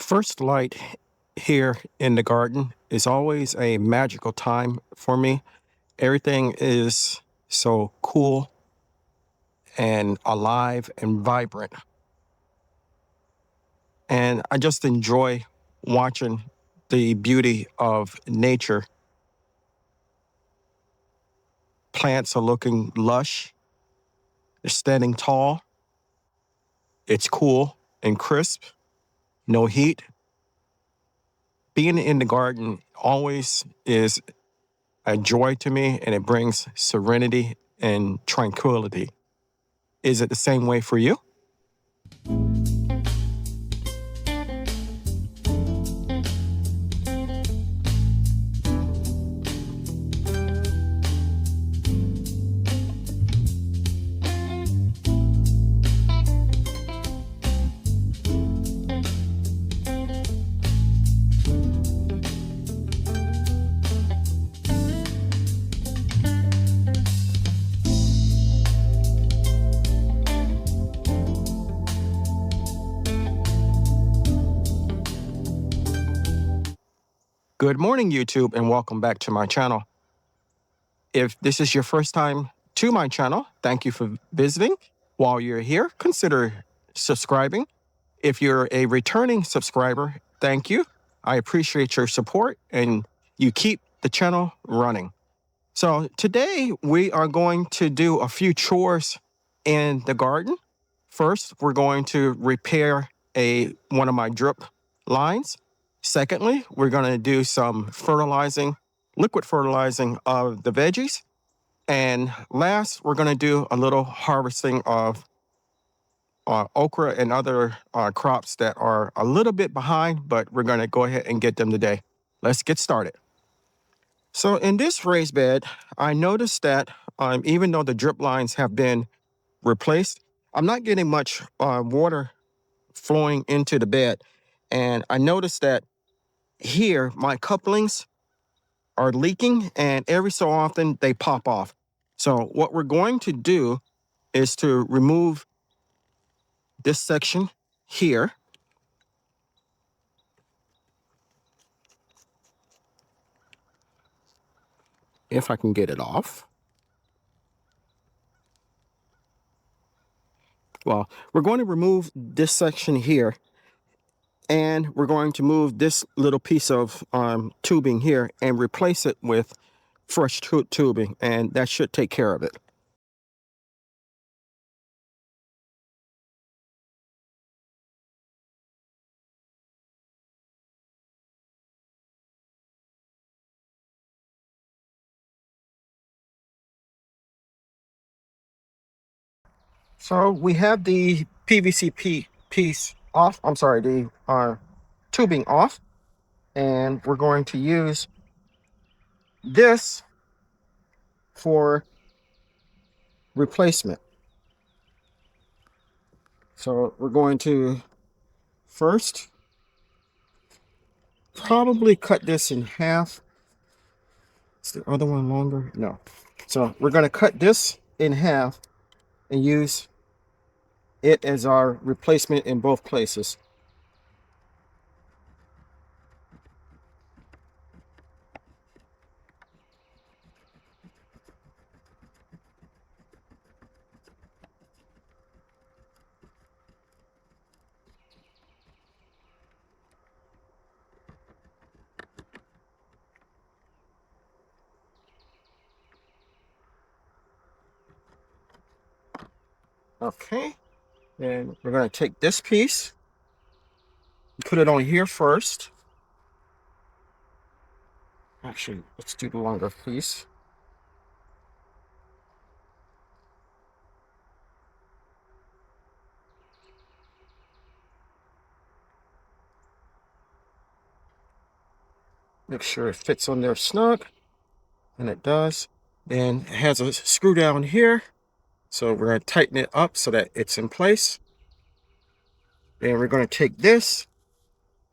First light here in the garden is always a magical time for me. Everything is so cool and alive and vibrant. And I just enjoy watching the beauty of nature. Plants are looking lush, they're standing tall, it's cool and crisp, no heat. Being in the garden always is a joy to me, and it brings serenity and tranquility. Is it the same way for you? Good morning, YouTube, and welcome back to my channel. If this is your first time to my channel, thank you for visiting. While you're here, consider subscribing. If you're a returning subscriber, thank you. I appreciate your support, and you keep the channel running. So today we are going to do a few chores in the garden. First, we're going to repair one of my drip lines. Secondly, we're going to do some liquid fertilizing of the veggies. And last, we're going to do a little harvesting of okra and other crops that are a little bit behind, but we're going to go ahead and get them today. Let's get started. So in this raised bed, I noticed that even though the drip lines have been replaced, I'm not getting much water flowing into the bed. And I noticed that here, my couplings are leaking, and every so often they pop off. So what we're going to do is to remove this section here. If I can get it off. Well, we're going to remove this section here, and we're going to move this little piece of tubing here and replace it with fresh tubing, and that should take care of it. So we have the PVC piece off. I'm sorry, the tubing off, and we're going to use this for replacement. So we're going to first probably cut this in half. Is the other one longer? No. So we're going to cut this in half and use it as our replacement in both places. Okay. And we're going to take this piece, put it on here first. Actually, let's do the longer piece. Make sure it fits on there snug, and it does. And it has a screw down here, so we're going to tighten it up so that it's in place. And we're going to take this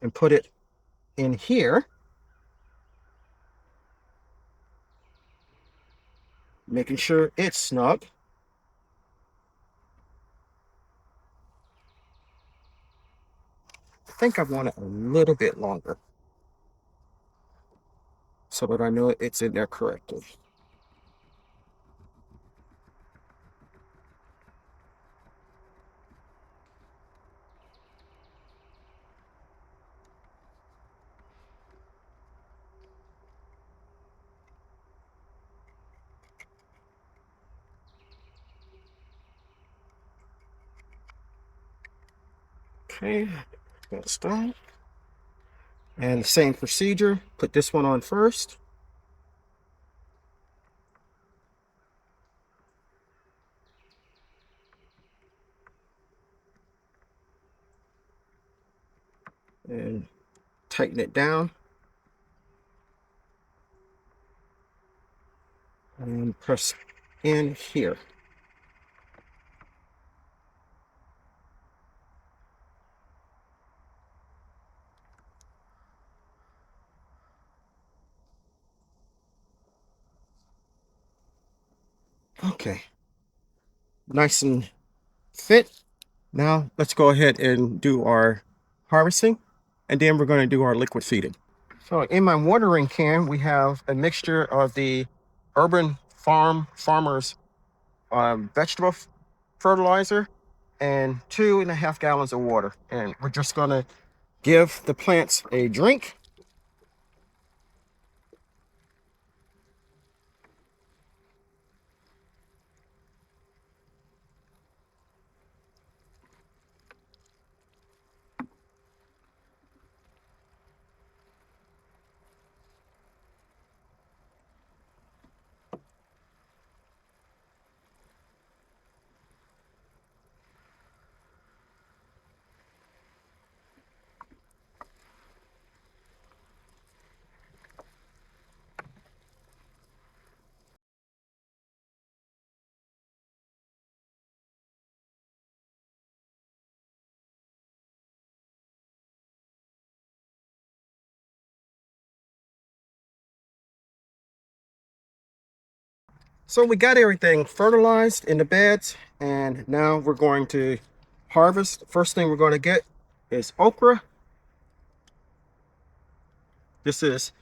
and put it in here, making sure it's snug. think I want it a little bit longer so that I know it's in there correctly. Okay, that's done. And the same procedure, put this one on first. And tighten it down. And press in here. Okay, nice and fit. Now let's go ahead and do our harvesting, and then we're going to do our liquid feeding. So in my watering can, we have a mixture of the urban farmers vegetable fertilizer and 2.5 gallons of water. And we're just going to give the plants a drink. So we got everything fertilized in the beds, and now we're going to harvest. First thing we're going to get is okra. This is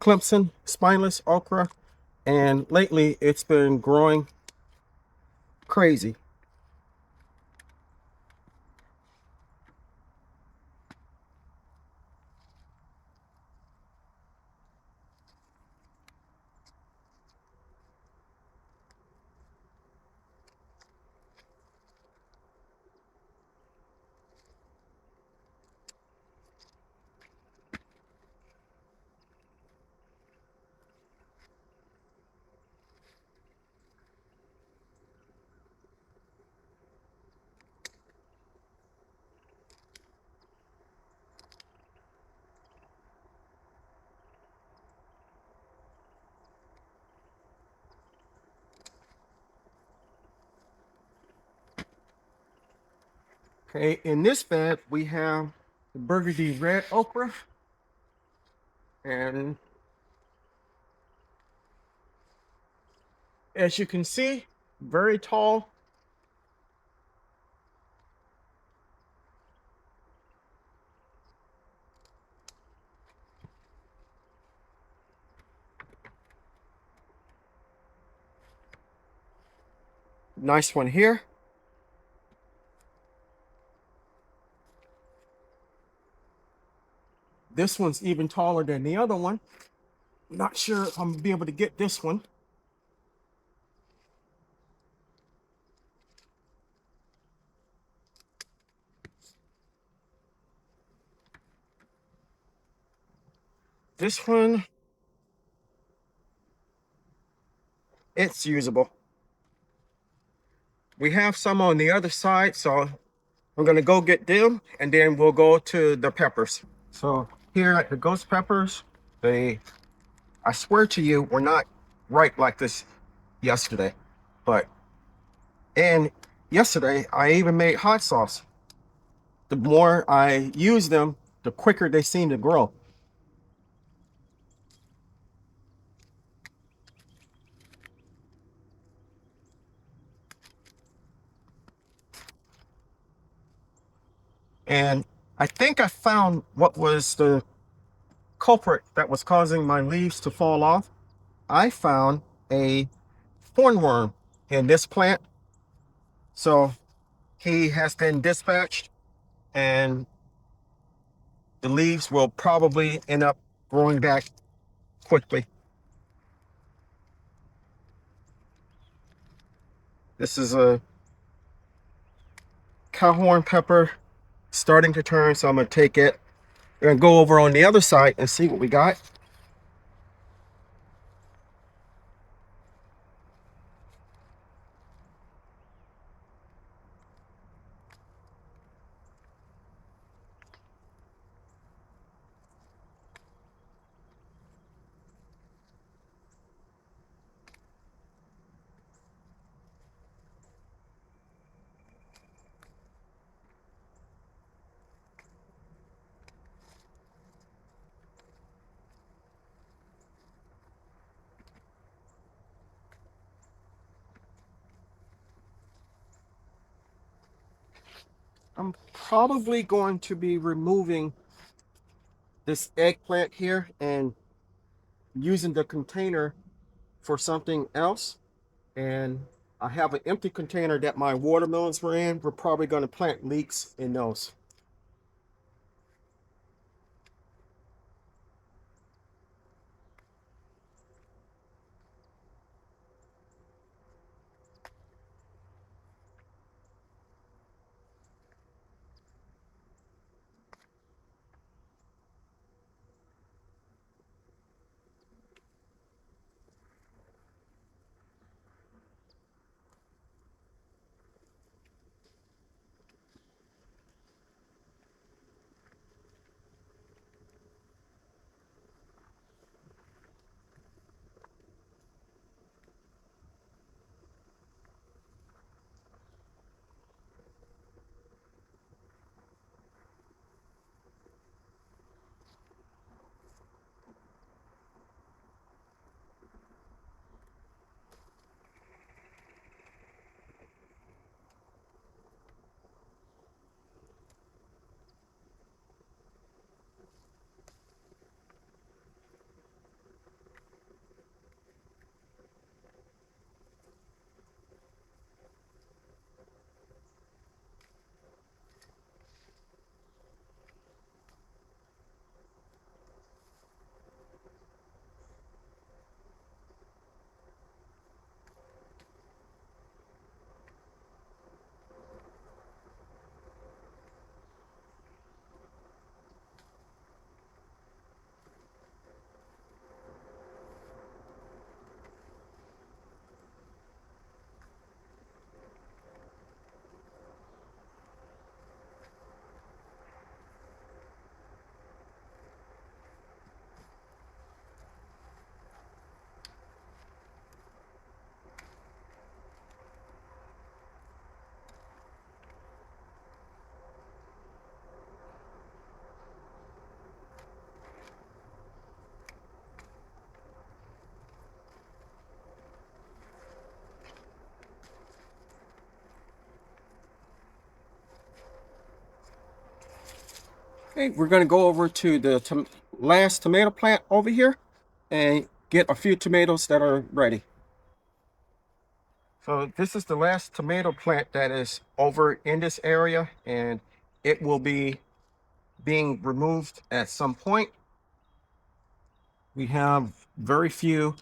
Clemson spineless okra, and lately it's been growing crazy. Okay, in this bed we have the burgundy red okra, and as you can see, very tall. Nice one here. This one's even taller than the other one. Not sure if I'm gonna be able to get this one. This one, it's usable. We have some on the other side, so I'm gonna go get them, and then we'll go to the peppers. So here at the ghost peppers, I swear to you, were not ripe like this yesterday. But, and yesterday, I even made hot sauce. The more I use them, the quicker they seem to grow. And I think I found what was the culprit that was causing my leaves to fall off. I found a hornworm in this plant. So he has been dispatched, and the leaves will probably end up growing back quickly. This is a cowhorn pepper starting to turn, so I'm going to take it. We're going to go over on the other side and see what we got. I'm probably going to be removing this eggplant here and using the container for something else. And I have an empty container that my watermelons were in. We're probably going to plant leeks in those. Okay, we're going to go over to the last tomato plant over here and get a few tomatoes that are ready. So this is the last tomato plant that is over in this area, and it will be being removed at some point. We have very few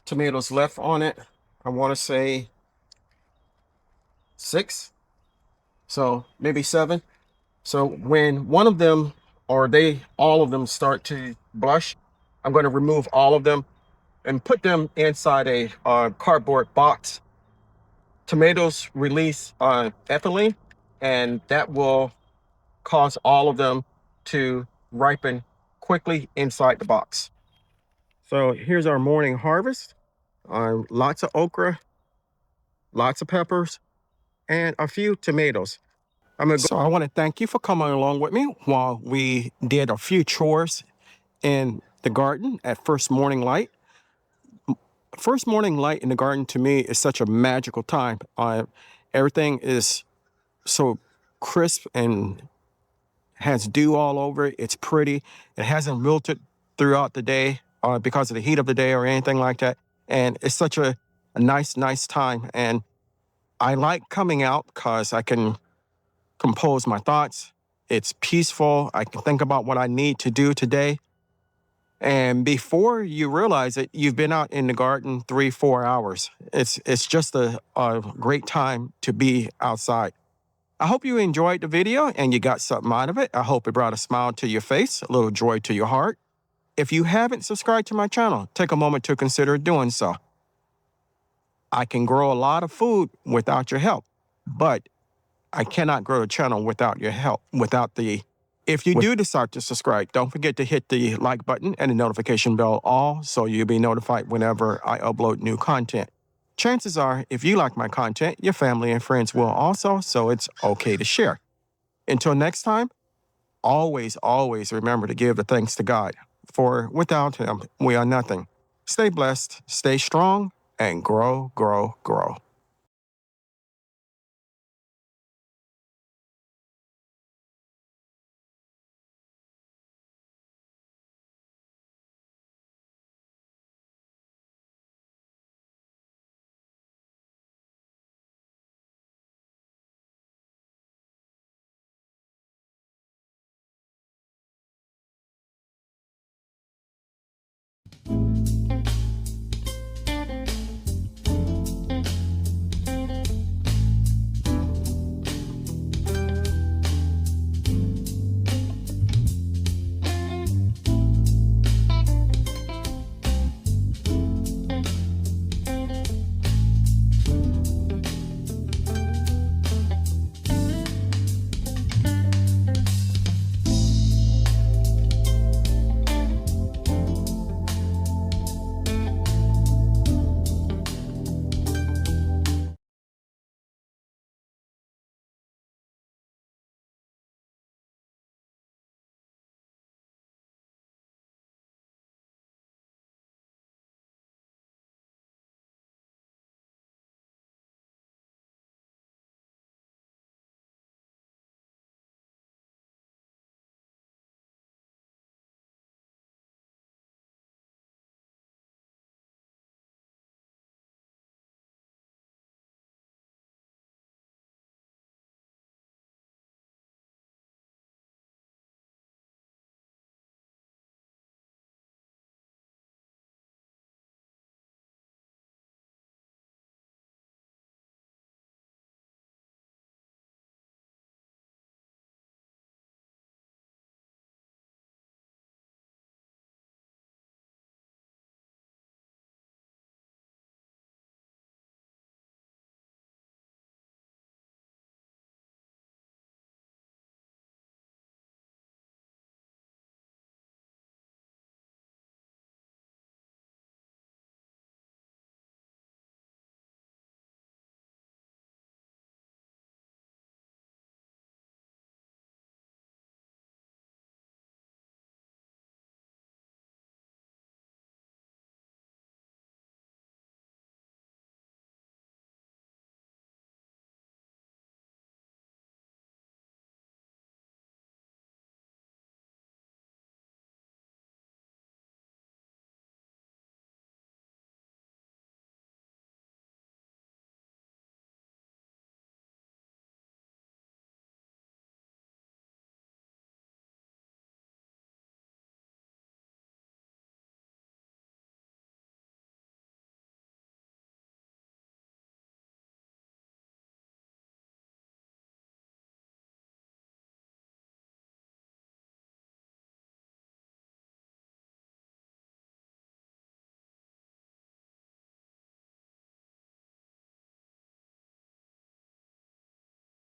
tomatoes left on it. I want to say 6, so maybe 7. So when one of them, or all of them start to blush, I'm going to remove all of them and put them inside a cardboard box. Tomatoes release ethylene, and that will cause all of them to ripen quickly inside the box. So here's our morning harvest. Lots of okra, lots of peppers, and a few tomatoes. So I want to thank you for coming along with me while we did a few chores in the garden at first morning light. First morning light in the garden to me is such a magical time. Everything is so crisp and has dew all over it. It's pretty. It hasn't wilted throughout the day because of the heat of the day or anything like that. And it's such a nice time. And I like coming out because I can compose my thoughts. It's peaceful. I can think about what I need to do today. And before you realize it, you've been out in the garden 3-4 hours. It's just a great time to be outside. I hope you enjoyed the video and you got something out of it. I hope it brought a smile to your face, a little joy to your heart. If you haven't subscribed to my channel, take a moment to consider doing so. I can grow a lot of food without your help, but I cannot grow a channel without your help, If you do decide to subscribe, don't forget to hit the like button and the notification bell all so you'll be notified whenever I upload new content. Chances are, if you like my content, your family and friends will also, so it's okay to share. Until next time, always remember to give the thanks to God, for without Him, we are nothing. Stay blessed, stay strong, and grow.